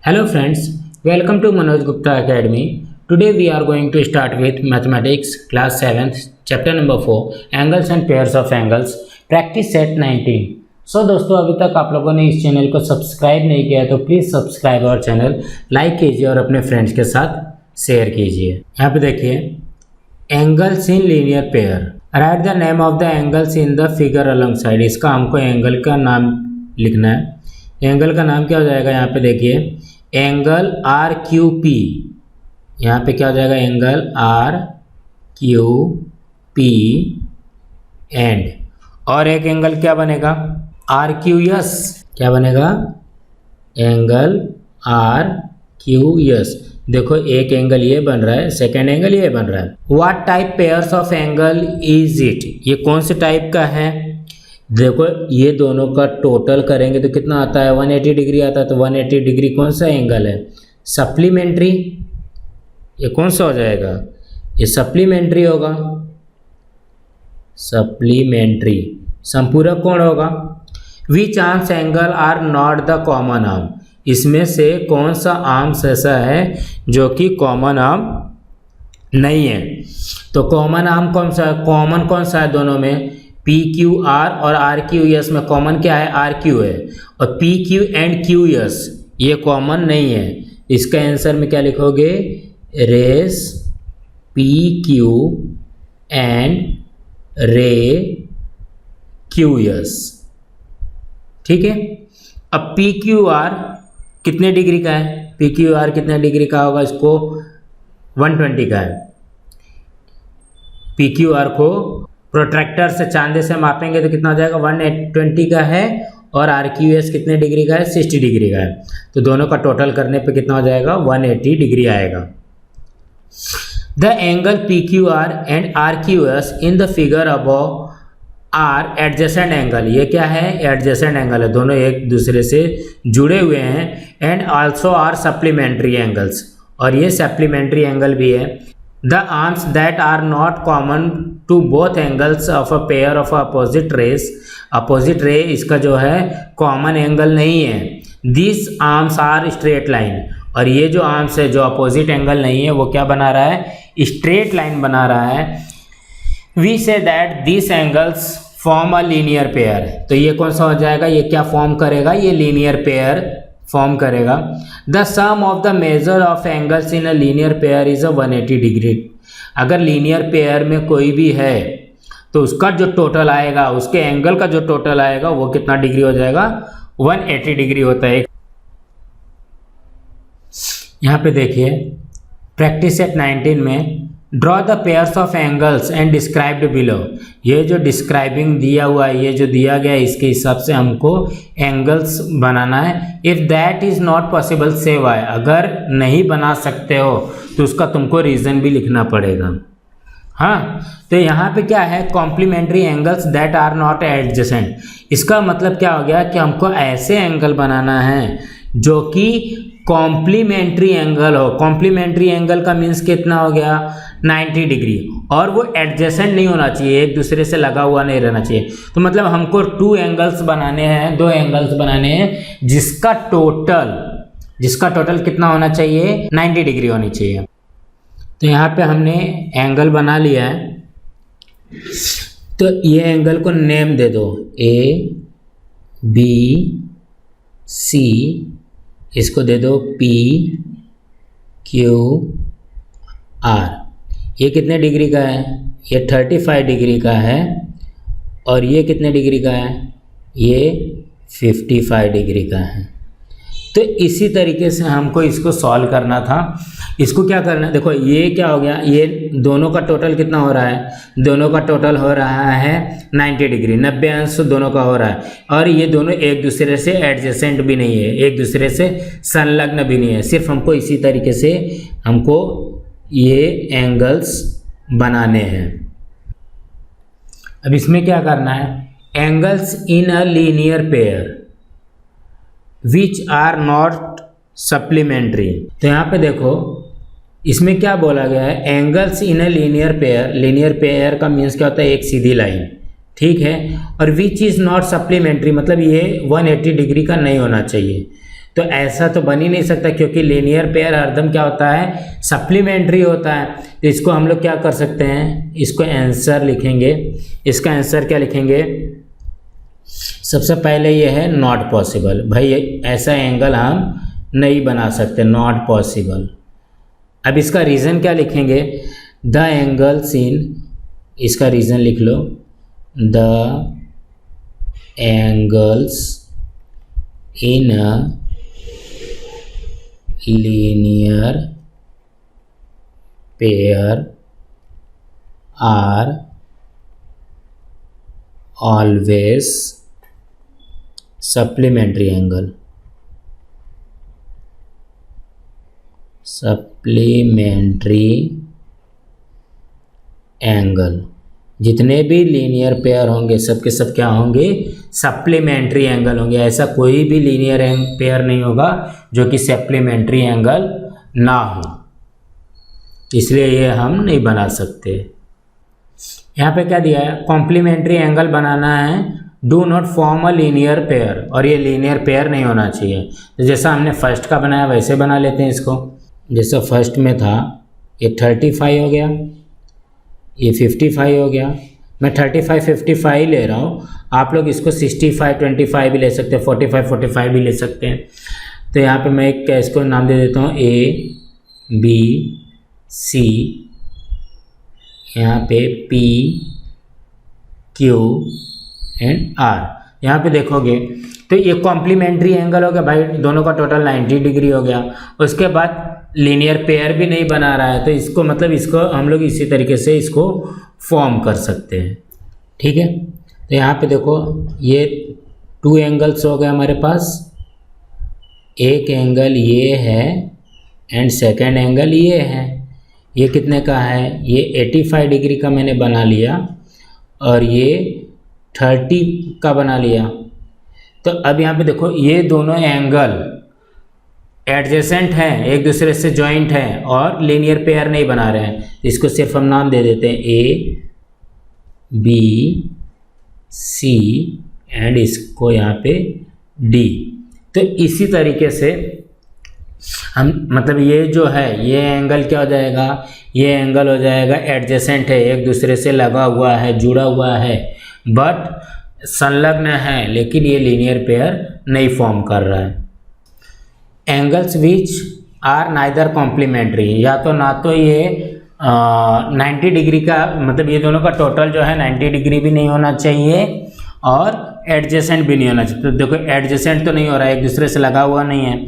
Hello friends, welcome to Manoj Gupta Academy. Today we are going to start with Mathematics class 7th chapter number 4 Angles and Pairs of Angles practice set 19. So दोस्तों अभी तक आप लोगों ने इस channel को subscribe नहीं किया तो प्लीज़ सब्सक्राइब और चैनल लाइक कीजिए और अपने फ्रेंड्स के साथ शेयर कीजिए। यहाँ पे देखिए angles in linear pair, right the name of the angles in the figure along side. इसका हमको एंगल का नाम लिखना है। एंगल का नाम क्या हो जाएगा, यहाँ पे देखिए एंगल आर क्यू पी, यहाँ पे क्या हो जाएगा angle R Q P and और एक एंगल क्या बनेगा आर क्यू एस, क्या बनेगा एंगल आर क्यू एस। देखो एक एंगल ये बन रहा है, सेकेंड एंगल ये बन रहा है। What type pairs of angle is it, ये कौन से टाइप का है। देखो ये दोनों का टोटल करेंगे तो कितना आता है 180 डिग्री आता है। तो 180 डिग्री कौन सा एंगल है, सप्लीमेंट्री। ये कौन सा हो जाएगा, ये सप्लीमेंट्री होगा, सप्लीमेंट्री। संपूरक कोण होगा। Which arms angle are not the common arm, इसमें से कौन सा आर्म्स ऐसा है जो कि कॉमन आर्म नहीं है। तो कॉमन आर्म कौन सा है, कॉमन कौन सा है दोनों में, पी क्यू आर और आर क्यू एस में कॉमन क्या है आर क्यू है, और P Q and Q S ये कॉमन नहीं है। इसका आंसर में क्या लिखोगे, रेस पी क्यू एंड रे क्यू एस, ठीक है। अब पी क्यू आर कितने डिग्री का है, पी क्यू आर कितने डिग्री का होगा, इसको 120 का है। पी क्यू आर को प्रोट्रैक्टर से चांदे से मापेंगे तो कितना हो जाएगा 120 का है, और आर क्यू एस कितने डिग्री का है 60 डिग्री का है। तो दोनों का टोटल करने पे कितना हो जाएगा 180 डिग्री आएगा। The angle P Q R and R Q S in the figure above are adjacent angle, ये क्या है एडजेसेंट एंगल है, दोनों एक दूसरे से जुड़े हुए हैं। And also are supplementary angles, और ये सप्लीमेंट्री एंगल भी है। The arms that are not common to both angles of a pair of opposite rays, opposite ray इसका जो है कॉमन एंगल नहीं है। These arms are straight line, और ये जो आर्म्स है जो अपोजिट एंगल नहीं है वो क्या बना रहा है स्ट्रेट लाइन बना रहा है। We say that these angles form a linear pair, तो ये कौन सा हो जाएगा, ये क्या फॉर्म करेगा, ये लीनियर पेयर फॉर्म करेगा। The sum of the measure of angles in a linear pair is a 180 degree. अगर लीनियर पेयर में कोई भी है तो उसका जो टोटल आएगा, उसके एंगल का जो टोटल आएगा वो कितना डिग्री हो जाएगा 180 डिग्री होता है। यहाँ पे देखिए प्रैक्टिस सेट 19 में draw the pairs of angles and described below. ये जो डिस्क्राइबिंग दिया हुआ है, ये जो दिया गया है इसके हिसाब से हमको एंगल्स बनाना है। If that is not possible से वाई, अगर नहीं बना सकते हो तो उसका तुमको रीज़न भी लिखना पड़ेगा। हाँ, तो यहाँ पे क्या है complementary angles that are not adjacent. इसका मतलब क्या हो गया कि हमको ऐसे एंगल बनाना है जो कि कॉम्प्लीमेंट्री एंगल हो। कॉम्प्लीमेंट्री एंगल का मीन्स कितना हो गया 90 डिग्री, और वो एडजेसेंट नहीं होना चाहिए, एक दूसरे से लगा हुआ नहीं रहना चाहिए। तो मतलब हमको दो एंगल्स बनाने हैं जिसका टोटल कितना होना चाहिए 90 डिग्री होनी चाहिए। तो यहाँ पे हमने एंगल बना लिया है, तो ये एंगल को नेम दे दो ए बी सी, इसको दे दो पी क्यू आर। ये कितने डिग्री का है, ये 35 डिग्री का है, और ये कितने डिग्री का है, ये 55 डिग्री का है। तो इसी तरीके से हमको इसको सॉल्व करना था। इसको क्या करना है, देखो ये क्या हो गया, ये दोनों का टोटल कितना हो रहा है, दोनों का टोटल हो रहा है 90 डिग्री, 90 अंश दोनों का हो रहा है। और ये दोनों एक दूसरे से एडजेसेंट भी नहीं है, एक दूसरे से संलग्न भी नहीं है। सिर्फ हमको इसी तरीके से हमको ये एंगल्स बनाने हैं। अब इसमें क्या करना है, angles in a linear pair which are not supplementary. तो यहाँ पे देखो इसमें क्या बोला गया है, angles in a linear pair. Linear pair का मीन्स क्या होता है, एक सीधी लाइन, ठीक है। और विच इज़ नॉट सप्लीमेंट्री मतलब ये 180 डिग्री का नहीं होना चाहिए। तो ऐसा तो बन ही नहीं सकता, क्योंकि लीनियर पेयर हरदम क्या होता है, सप्लीमेंट्री होता है। तो इसको हम लोग क्या कर सकते हैं, इसको आंसर लिखेंगे। इसका आंसर क्या लिखेंगे, सबसे पहले ये है नॉट पॉसिबल। भाई ऐसा एंगल हम नहीं बना सकते, नॉट पॉसिबल। अब इसका रीज़न क्या लिखेंगे, द एंगल्स इन, इसका रीज़न लिख लो, the angles in a linear pair are always supplementary angle. Supplementary angle, जितने भी लीनियर पेयर होंगे सब के सब क्या होंगे, सप्लीमेंट्री एंगल होंगे। ऐसा कोई भी लीनियर पेयर नहीं होगा जो कि सप्लीमेंट्री एंगल ना हो, इसलिए ये हम नहीं बना सकते। यहाँ पे क्या दिया है, कॉम्प्लीमेंट्री एंगल बनाना है, do not form a linear pair, और ये लीनियर पेयर नहीं होना चाहिए। तो जैसा हमने फर्स्ट का बनाया वैसे बना लेते हैं इसको। जैसा फर्स्ट में था, ये 35 हो गया, ये 55 हो गया। मैं 35 55 ले रहा हूँ, आप लोग इसको 65 25 भी ले सकते हैं, 45 45 भी ले सकते हैं। तो यहाँ पे मैं एक इसको नाम दे देता हूँ A B C, यहाँ पे P Q एंड R। यहाँ पे देखोगे तो ये कॉम्प्लीमेंट्री एंगल हो गया भाई, दोनों का टोटल 90 डिग्री हो गया। उसके बाद लीनियर पेयर भी नहीं बना रहा है, तो इसको मतलब इसको हम लोग इसी तरीके से इसको फॉर्म कर सकते हैं, ठीक है। तो यहाँ पे देखो ये 2 एंगल्स हो गए हमारे पास, एक एंगल ये है एंड सेकंड एंगल ये है। ये कितने का है, ये 85 डिग्री का मैंने बना लिया और ये 30 का बना लिया। तो अब यहाँ पे देखो ये दोनों एंगल एडजेसेंट हैं, एक दूसरे से जॉइंट हैं और लीनियर पेयर नहीं बना रहे हैं। इसको सिर्फ हम नाम दे देते हैं A B C एंड इसको यहाँ पे D। तो इसी तरीके से हम मतलब ये जो है ये एंगल क्या हो जाएगा, ये एंगल हो जाएगा एडजेसेंट है, एक दूसरे से लगा हुआ है, जुड़ा हुआ है, बट संलग्न है, लेकिन ये लीनियर पेयर नहीं फॉर्म कर रहा है। Angles which are neither complementary, या तो ना तो ये 90 डिग्री का मतलब ये दोनों का टोटल जो है 90 डिग्री भी नहीं होना चाहिए और एडजेसेंट भी नहीं होना चाहिए। तो देखो एडजेसेंट तो नहीं हो रहा है, एक दूसरे से लगा हुआ नहीं है।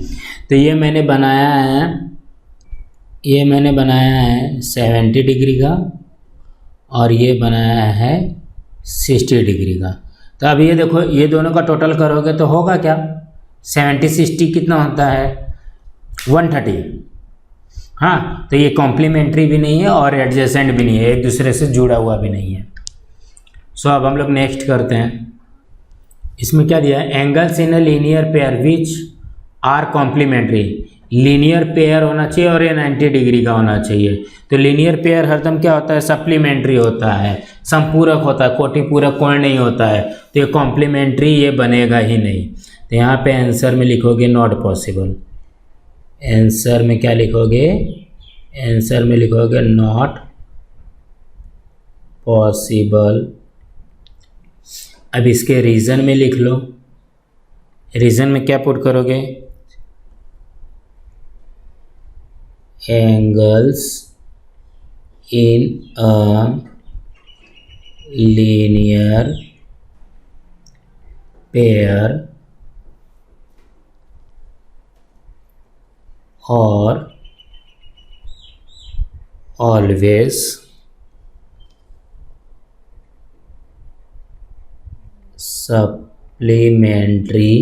तो ये मैंने बनाया है 70 डिग्री का और ये बनाया है 60 डिग्री का। तो अब ये देखो ये दोनों का टोटल करोगे तो होगा क्या, 70 60 कितना होता है 130। हाँ, तो ये कॉम्प्लीमेंट्री भी नहीं है और एडजेसेंट भी नहीं है, एक दूसरे से जुड़ा हुआ भी नहीं है। सो अब हम लोग नेक्स्ट करते हैं। इसमें क्या दिया है, angles in a linear pair which are complementary. Linear pair होना चाहिए और ये 90 डिग्री का होना चाहिए। तो लीनियर पेयर हरदम क्या होता है, सप्लीमेंट्री होता है, संपूरक होता है, कोटि पूरक कोण नहीं होता है। तो ये कॉम्प्लीमेंट्री ये बनेगा ही नहीं। तो यहाँ पे आंसर में लिखोगे नॉट पॉसिबल। आंसर में क्या लिखोगे, आंसर में लिखोगे नॉट पॉसिबल। अब इसके रीज़न में लिख लो, रीज़न में क्या पुट करोगे, angles in a linear pair और ऑलवेज सप्लीमेंट्री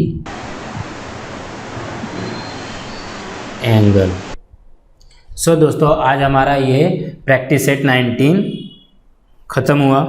एंगल। सो दोस्तों आज हमारा ये प्रैक्टिस सेट 19 ख़त्म हुआ।